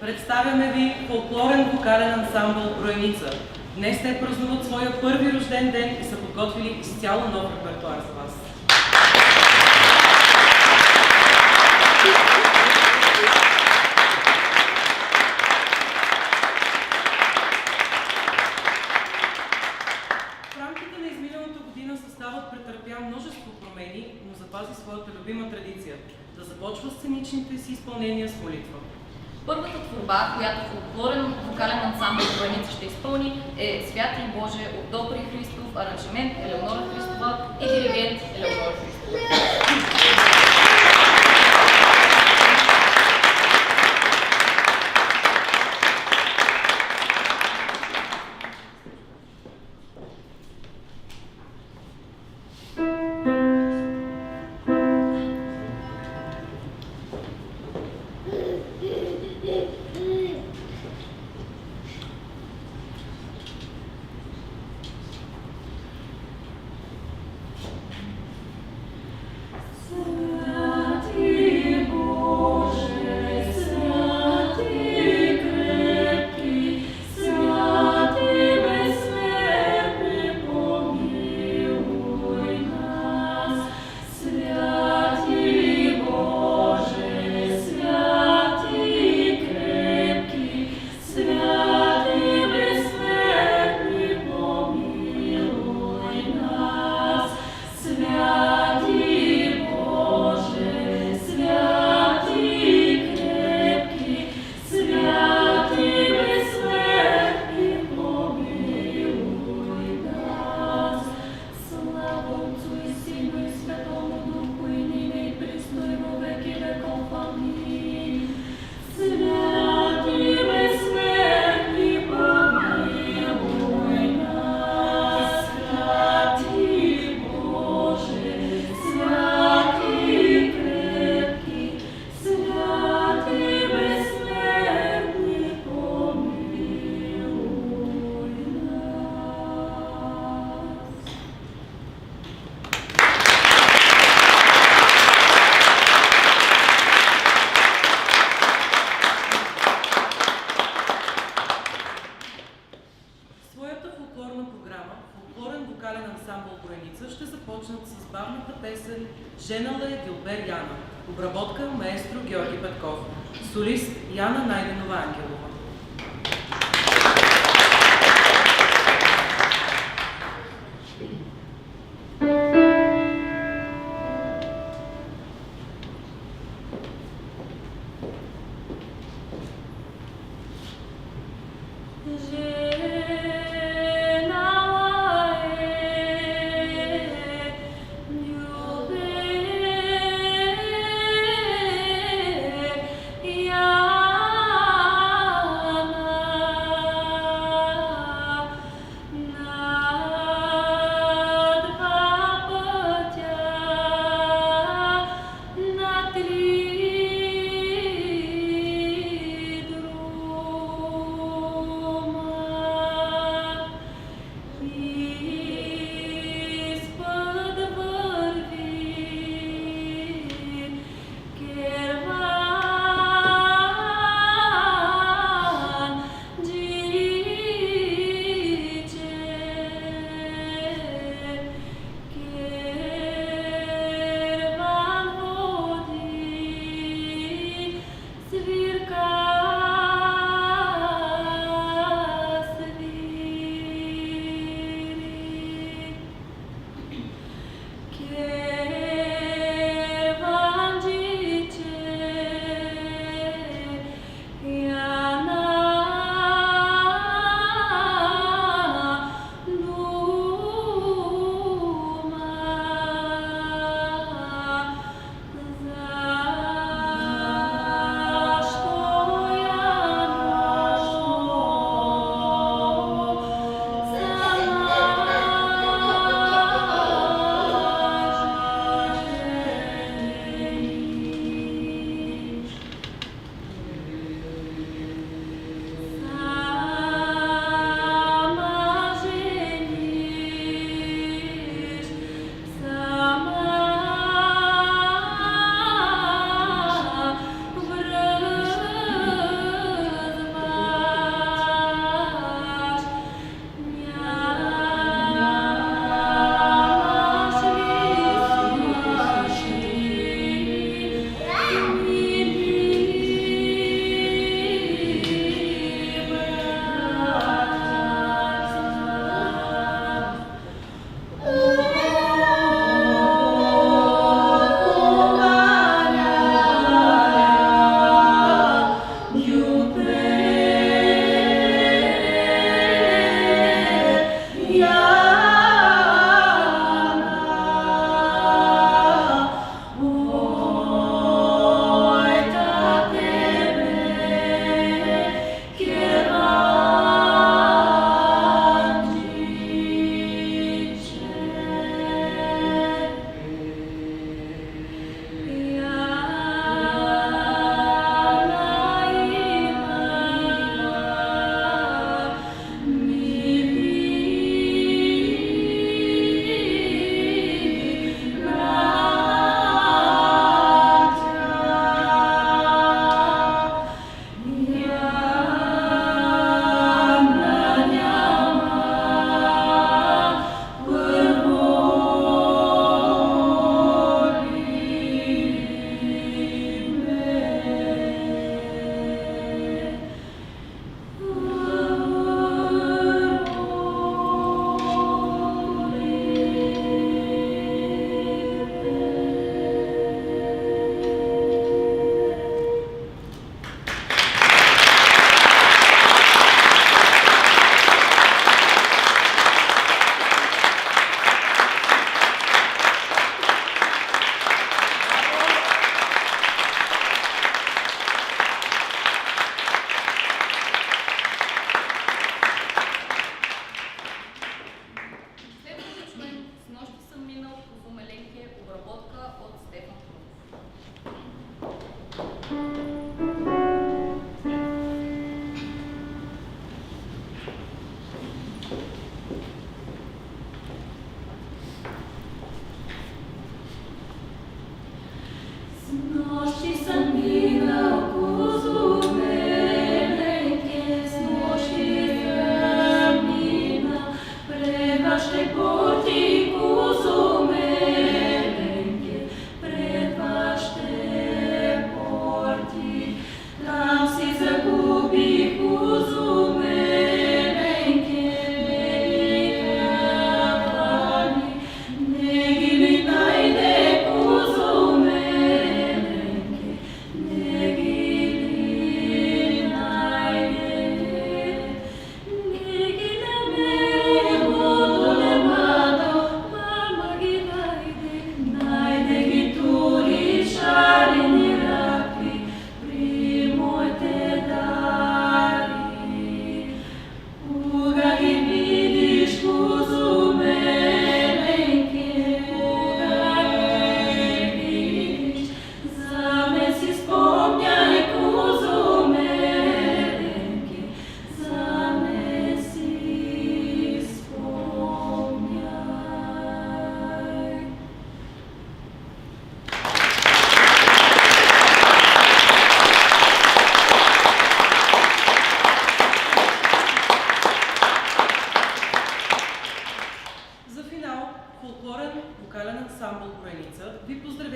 Представяме ви фолклорен вокален ансамбъл Броеница. Днес те празнуват своя първи рожден ден и са подготвили изцяло нов репертуар за вас. В рамките на изминалата година съставът претърпя множество промени, но запази своята любима традиция – да започва сценичните си изпълнения с молитва. Първата творба, която фолклорен вокален ансамбъл Броеница ще изпълни, е "Святи Боже" от Добри Христов, аранжимент Елеонора Христова и диригент Елеонора Христова. Ще започнат с бавната песен "Женала е Дилбер Яна", обработка маестро Георги Петков, солист Яна Найденова Ангелова. Yeah.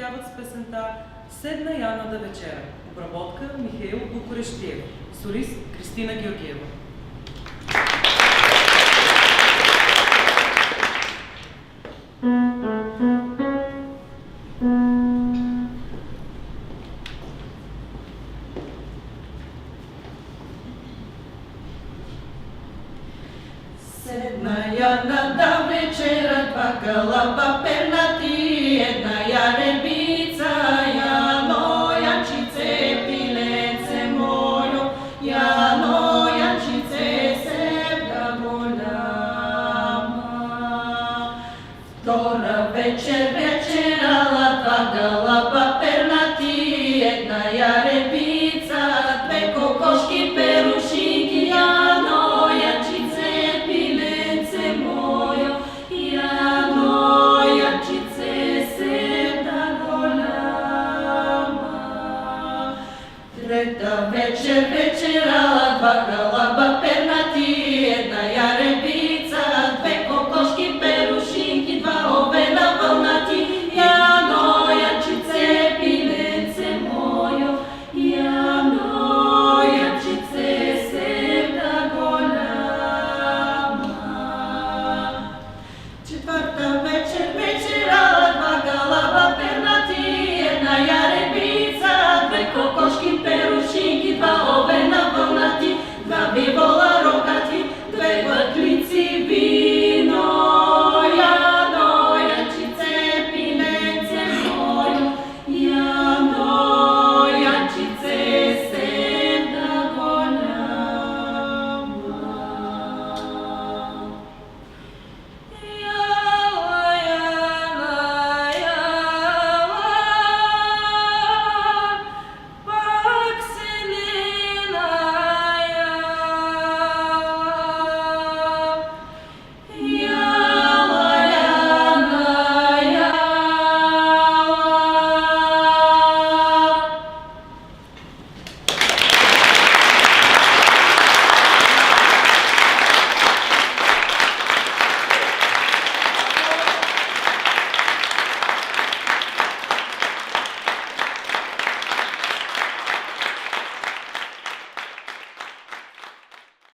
поздравяват с песента "Седна Яна да вечера". Обработка Михаил Букурештиев. Солист Кристина Георгиева. Седна Яна да вечера, два гълъба пернати, една яребица, Яно, янчице, пилеце мое, Яно, янчице, себда голяма. Втора вечер вечерала, два гълъба пернати, една яребица, две кокошки перушинки, Яно, янчице, пилеце мое, Яно, янчице, себда голяма. Трета вечер вечерала, два